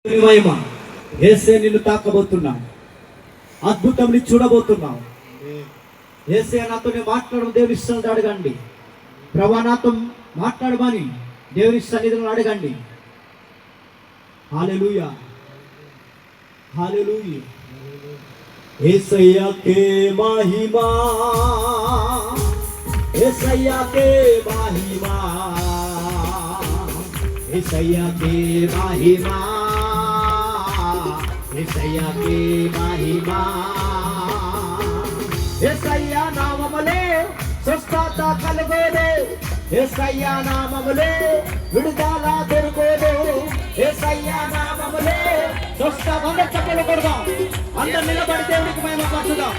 మహిమ యేసే నిన్ను తాకబోతున్నావు, అద్భుతం ని చూడబోతున్నావు. యేసే నాతో మాట్లాడడం దేవుని ఇష్టం అడగండి. ప్రభువా నాతో మాట్లాడమని దేవుని సన్నిధిలో అడగండి. హల్లెలూయా, హల్లెలూయా. యేసయ్యాకే మహిమా, యేసయ్యాకే మహిమా, యేసయ్యాకే మహిమా, యేసయ్యాకే మహిమా. యేసయ్యా నామములే స్వస్థత కలుగోదు, యేసయ్యా నామములే విడుదల దొరుకోదు, యేసయ్యా నామములే స్వస్థత. అందరూ చప్పట్లు కొడదాం, అందరూ నిలబడి దేవునికి మహిమ పరచుదాం.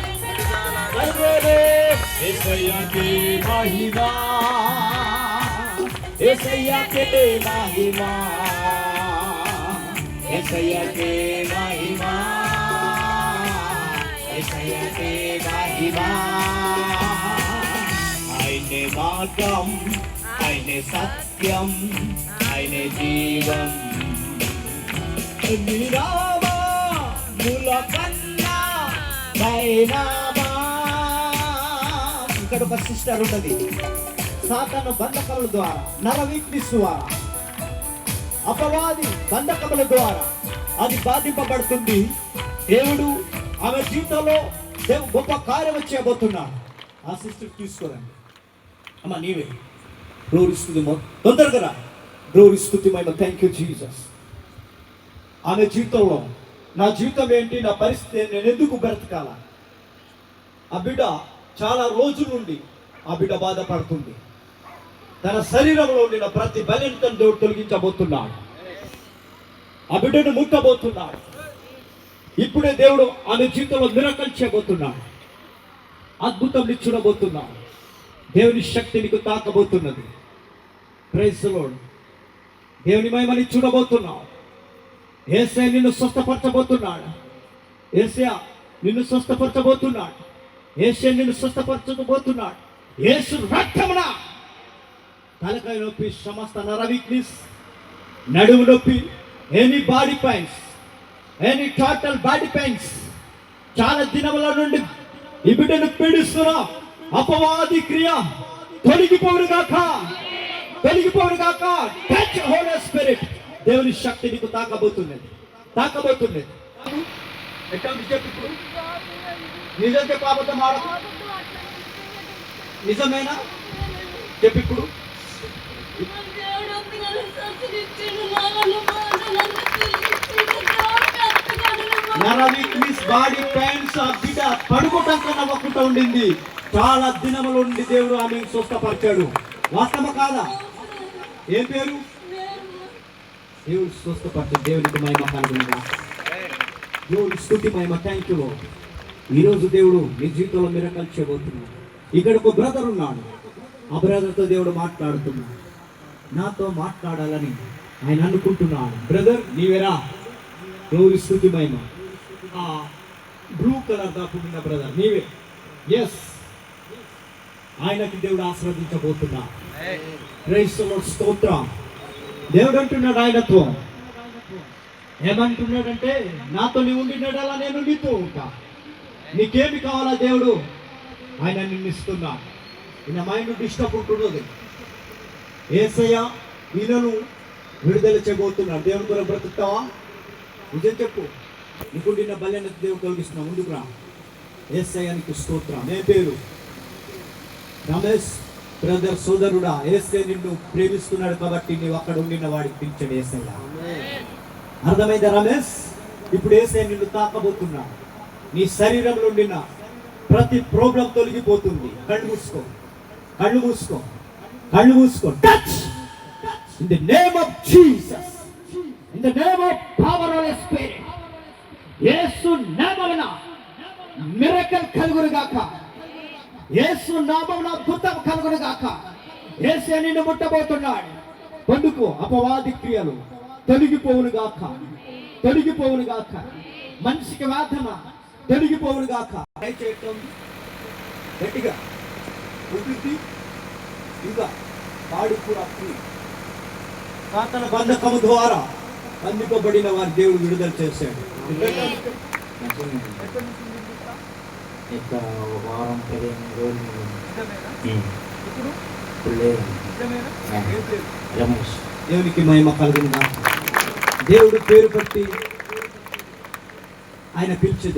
యేసయ్యాకే మహిమా, యేసయ్యాకే మహిమా, యేసయ్యాకే మహిమా, యేసయ్యాకే మహిమా. ఆయనే మార్గం, ఆయనే సత్యం, ఆయనే జీవం. నిరామా మూల కన్నా పైనామా. ఇక్కడ ఒక సిస్టర్ ఉన్నది. సాతాను బంధకముల ద్వారా, నర వీక్నెస్ ద్వారా, అపవాది బంధకముల ద్వారా అది బాధింపబడుతుంది. దేవుడు ఆమె జీవితంలో గొప్ప కార్యం చేయబోతున్నాడు. ఆ సిస్టర్ తీసుకోరండి అమ్మా, నీవే గ్లోరీ తొందరగా గ్లోరీ స్తుతి మహిమ. Thank you Jesus. ఆమె జీవితంలో నా జీవితం ఏంటి, నా పరిస్థితి, నేను ఎందుకు బ్రతకాల? ఆ బిడ్డ చాలా రోజుల నుండి ఆ బిడ్డ బాధపడుతుంది. తన శరీరంలో ఉండిన ప్రతి బలహీనతను దేవుడు తొలగించబోతున్నాడు. ఆ బిడ్డను ముట్టబోతున్నాడు. ఇప్పుడే దేవుడు ఆమె జీవితంలో మిరకల్ చేయబోతున్నాడు. అద్భుతం చూడబోతున్నాడు. దేవుని శక్తి నీకు తాకబోతున్నది. Praise the lord. దేవుని మహిమని చూడబోతున్నావు. యేసయ్య నిన్ను స్వస్థపరచబోతున్నాడు. యేసయ్య నిన్ను స్వస్థపరచబోతున్నాడు. యేసయ్య నిన్ను స్వస్థపరచబోతున్నాడు. యేసు రక్తమున తలకాయ నొప్పి, సమస్త నర వీక్నెస్, నడుము నొప్పి, any body pains, any total body pains, చాలా దినముల నుండి ఈ బిడ్డను పీడిస్తున్నా అపవాది క్రియ తొలగిపోవును గాక, తొలగిపోవును గాక. Touch holy spirit. దేవుని శక్తి నీకు తాకబోతున్నది, తాకబోతున్నది. ఎట్లా చెప్పు ఇప్పుడు? నిజం చెప్పు, అబద్ధం ఆడకు. నిజమేనా చెప్పు ఇప్పుడు. నర వీక్నెస్, బాడీ పెయిన్స్, ఆ బిడ్డ పడుకోవటం నవ్వకుండా ఉండింది. చాలా దినముల నుండి దేవుడు ఆమె స్వస్థపరిచాడు. వాస్తవ కాదా? ఏం పేరు? దేవుడు స్వస్థపరిచాడు. దేవునికి మహిమ కలుగునుగా. దేవుడి స్తుతి మహిమ. Thank you. ఈరోజు దేవుడు నీ జీవితంలో మిరకల్ చేయబోతున్నాడు. ఇక్కడ ఒక బ్రదర్ ఉన్నాడు. ఆ బ్రదర్తో దేవుడు మాట్లాడుతున్నాడు. నాతో మాట్లాడాలని ఆయన అనుకుంటున్నాడు. బ్రదర్ నీవేరా? దేవుడి స్తుతి మహిమ. బ్లూ కలర్ దాకున్న బ్రదర్ నీవే. ఎస్, ఆయనకి దేవుడు ఆశీర్వదించబోతున్నా. Praise the lord. స్తోత్రం. దేవుడు అంటున్నాడు ఆయనతో, ఏమంటున్నాడంటే, నాతో నీవు ఉండినడలా నేను నీతో ఉంటా. నీకేమి కావాలా దేవుడు ఆయన నిన్ను ఇస్తున్నా. ఈయన మైండ్ డిస్టర్బ్ ఉంటున్నది. యేసయ్య ఈయనను విడుదల చేయబోతున్నాడు. దేవుని కొరకు బ్రతుకుతావా? నిజం చెప్పు. నీకు నిన్న బలహీనత దేవుడు తొలగిస్తున్నా. ముందుకు రా. యేసయ్యానికి స్తోత్రం. ఏ పేరు? రమేష్ బ్రదర్, సోదరుడా. యేసయ్య నిన్ను ప్రేమిస్తున్నాడు కాబట్టి నీవు అక్కడ ఉండిన వాడికి పిలిచాడు యేసయ్య. అర్థమైందా రమేష్? ఇప్పుడు యేసయ్య నిన్ను తాకబోతున్నాడు. నీ శరీరంలో ఉండిన ప్రతి ప్రాబ్లం తొలగిపోతుంది. కళ్ళు మూసుకో, కళ్ళు మూసుకో, కళ్ళు మూసుకో. Touch in the name of Jesus, in the name of power of the spirit. Yesu నామమున మిరకల్ కలుగును గాక. యేసు నామమున అద్భుతం కలుగును గాక. యేసు నిన్ను ముట్టబోతున్నాడు. పండుకో. అపవాది క్రియలు తొలగిపోవును గాక, తొలగిపోవును గాక. మనిషికి వేదన తొలగిపోవును గాక. దయచేయటం గట్టిగా ఉపితి ఇంకా పాడు కూడా సాతాను బంధకము ద్వారా బంధింపబడిన వారి దేవుడు విడుదల చేశాడు. ఇక వారం 15 రోజులు ఇప్పుడు లేదు. రమేష్ దేవునికి మహిమ కలుగును గాక. దేవుడు పేరు పెట్టి ఆయన పిలిచే